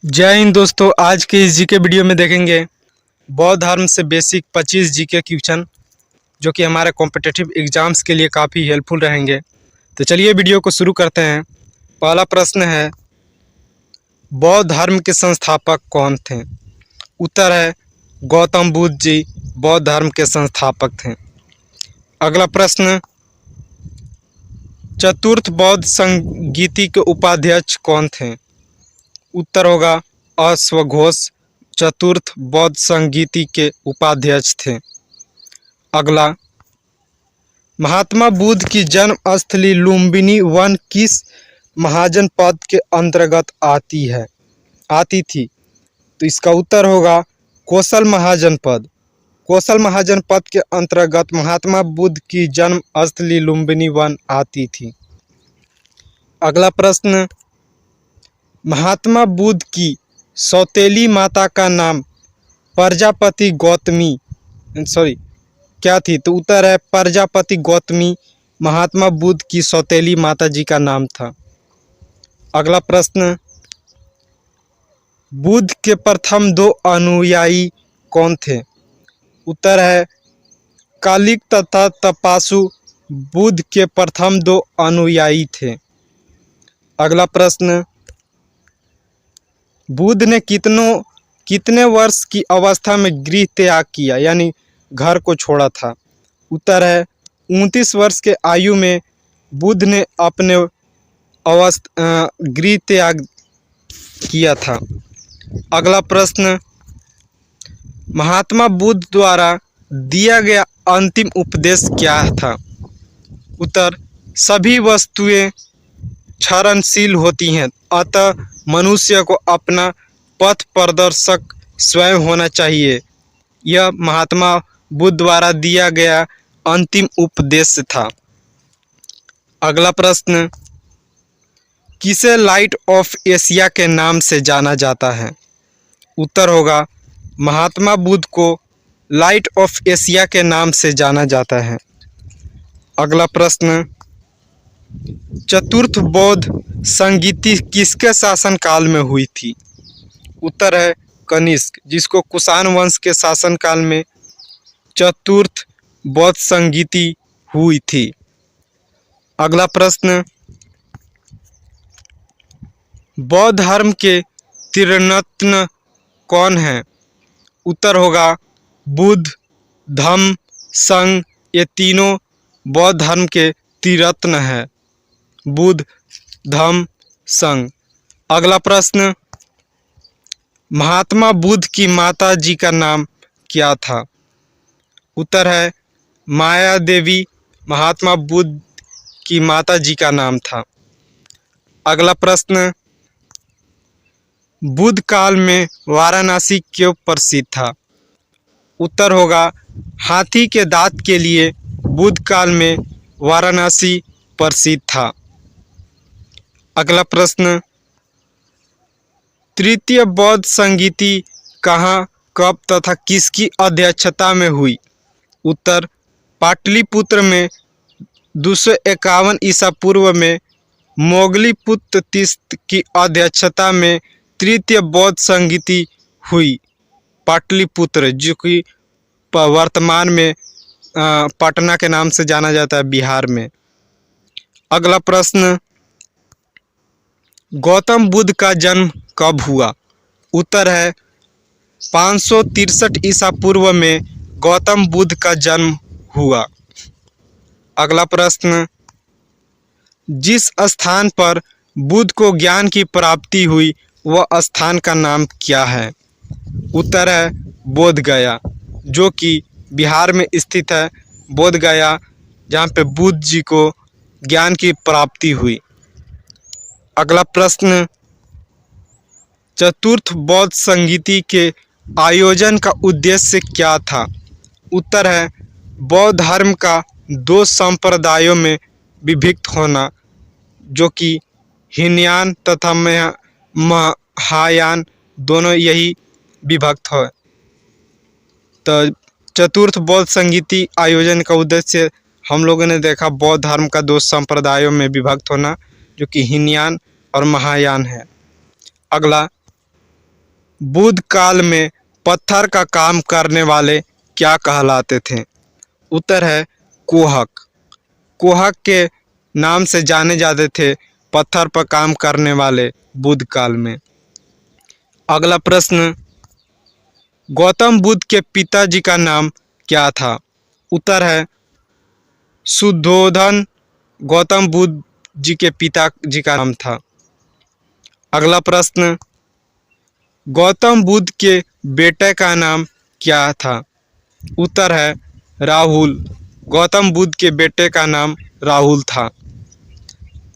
जय हिंद दोस्तों। आज के इस जीके वीडियो में देखेंगे बौद्ध धर्म से बेसिक 25 जीके क्वेश्चन जो कि हमारे कॉम्पिटिटिव एग्जाम्स के लिए काफ़ी हेल्पफुल रहेंगे। तो चलिए वीडियो को शुरू करते हैं। पहला प्रश्न है, बौद्ध धर्म के संस्थापक कौन थे? उत्तर है गौतम बुद्ध जी बौद्ध धर्म के संस्थापक थे। अगला प्रश्न, चतुर्थ बौद्ध संगीति के उपाध्यक्ष कौन थे? उत्तर होगा अश्वघोष चतुर्थ बौद्ध संगीति के उपाध्यक्ष थे। अगला, महात्मा बुद्ध की जन्मस्थली लुम्बिनी वन किस महाजनपद के अंतर्गत आती थी? तो इसका उत्तर होगा कौशल महाजनपद। कौशल महाजनपद के अंतर्गत महात्मा बुद्ध की जन्मस्थली लुम्बिनी वन आती थी। अगला प्रश्न, महात्मा बुद्ध की सौतेली माता का नाम प्रजापति गौतमी क्या थी? तो उत्तर है प्रजापति गौतमी महात्मा बुद्ध की सौतेली माता जी का नाम था। अगला प्रश्न, बुद्ध के प्रथम दो अनुयायी कौन थे? उत्तर है कालिक तथा तपासु बुद्ध के प्रथम दो अनुयायी थे। अगला प्रश्न, बुद्ध ने कितने वर्ष की अवस्था में गृह त्याग किया यानी घर को छोड़ा था? उत्तर है 29 वर्ष के आयु में बुद्ध ने अपने गृह त्याग किया था। अगला प्रश्न, महात्मा बुद्ध द्वारा दिया गया अंतिम उपदेश क्या था? उत्तर, सभी वस्तुएं क्षरणशील होती हैं, अतः मनुष्य को अपना पथ प्रदर्शक स्वयं होना चाहिए। यह महात्मा बुद्ध द्वारा दिया गया अंतिम उपदेश था। अगला प्रश्न, किसे लाइट ऑफ एशिया के नाम से जाना जाता है? उत्तर होगा महात्मा बुद्ध को लाइट ऑफ एशिया के नाम से जाना जाता है। अगला प्रश्न, चतुर्थ बौद्ध संगीति किसके शासनकाल में हुई थी? उत्तर है कनिष्क, जिसको कुषाण वंश के शासनकाल में चतुर्थ बौद्ध संगीति हुई थी। अगला प्रश्न, बौद्ध धर्म के त्रिरत्न कौन हैं? उत्तर होगा बुद्ध, धम्म, संघ। ये तीनों बौद्ध धर्म के त्रिरत्न हैं, बुद्ध, धम्म, संघ। अगला प्रश्न, महात्मा बुद्ध की माता जी का नाम क्या था? उत्तर है माया देवी महात्मा बुद्ध की माता जी का नाम था। अगला प्रश्न, बुद्ध काल में वाराणसी क्यों प्रसिद्ध था? उत्तर होगा हाथी के दांत के लिए बुद्ध काल में वाराणसी प्रसिद्ध था। अगला प्रश्न, तृतीय बौद्ध संगीति कहाँ, कब तथा किसकी अध्यक्षता में हुई? उत्तर, पाटलिपुत्र में 251 ईसा पूर्व में मोगलीपुत्र तीर्थ की अध्यक्षता में तृतीय बौद्ध संगीति हुई। पाटलिपुत्र जो कि वर्तमान में पटना के नाम से जाना जाता है, बिहार में। अगला प्रश्न, गौतम बुद्ध का जन्म कब हुआ? उत्तर है 563 ईसा पूर्व में गौतम बुद्ध का जन्म हुआ। अगला प्रश्न, जिस स्थान पर बुद्ध को ज्ञान की प्राप्ति हुई वह स्थान का नाम क्या है? उत्तर है बोध गया, जो कि बिहार में स्थित है। बोध गया, जहाँ पे बुद्ध जी को ज्ञान की प्राप्ति हुई। अगला प्रश्न, चतुर्थ बौद्ध संगीति के आयोजन का उद्देश्य क्या था? उत्तर है बौद्ध धर्म का दो संप्रदायों में विभक्त होना, जो कि हीनयान तथा महायान दोनों यही विभक्त है। तो चतुर्थ बौद्ध संगीति आयोजन का उद्देश्य हम लोगों ने देखा बौद्ध धर्म का दो संप्रदायों में विभक्त होना, जो कि हीनयान और महायान है। अगला, बुद्ध काल में पत्थर का काम करने वाले क्या कहलाते थे? उत्तर है कोहक। कोहक के नाम से जाने जाते थे पत्थर पर काम करने वाले बुद्ध काल में। अगला प्रश्न, गौतम बुद्ध के पिताजी का नाम क्या था? उत्तर है शुद्धोधन गौतम बुद्ध जी के पिताजी का नाम था। अगला प्रश्न, गौतम बुद्ध के बेटे का नाम क्या था? उत्तर है राहुल। गौतम बुद्ध के बेटे का नाम राहुल था।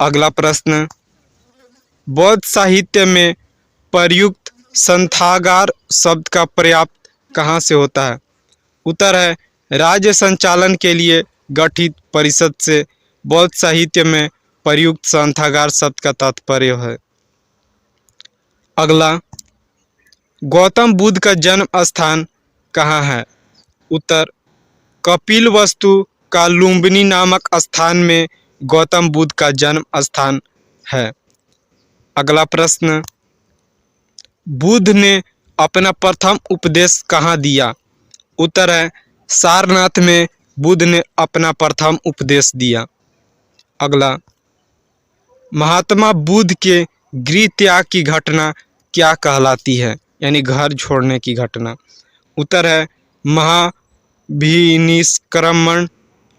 अगला प्रश्न, बौद्ध साहित्य में प्रयुक्त संथागार शब्द का प्रयोग कहाँ से होता है? उत्तर है राज्य संचालन के लिए गठित परिषद से बौद्ध साहित्य में प्रयुक्त संथागार शब्द का तात्पर्य है। अगला, गौतम बुद्ध का जन्म स्थान कहाँ है? उत्तर कपिलवस्तु का लुम्बिनी नामक स्थान में गौतम बुद्ध का जन्म स्थान है। अगला प्रश्न, बुद्ध ने अपना प्रथम उपदेश कहाँ दिया? उत्तर है सारनाथ में बुद्ध ने अपना प्रथम उपदेश दिया। अगला, महात्मा बुद्ध के गृह त्याग की घटना क्या कहलाती है? यानी घर छोड़ने की घटना। उत्तर है महाभिनिष्क्रमण।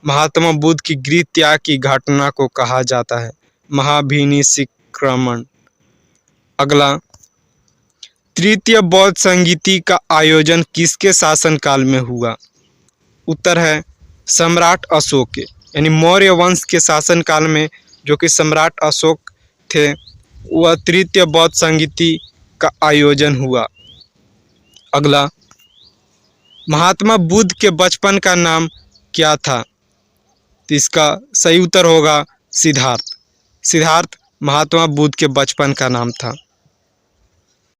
महात्मा बुद्ध की गृह त्याग की घटना को कहा जाता है महाभिनिष्क्रमण। अगला, तृतीय बौद्ध संगीति का आयोजन किसके शासनकाल में हुआ? उत्तर है सम्राट अशोक के, यानी मौर्य वंश के शासनकाल में जो कि सम्राट अशोक थे, वह तृतीय बौद्ध संगीति का आयोजन हुआ। अगला, महात्मा बुद्ध के बचपन का नाम क्या था? तो इसका सही उत्तर होगा सिद्धार्थ। सिद्धार्थ महात्मा बुद्ध के बचपन का नाम था।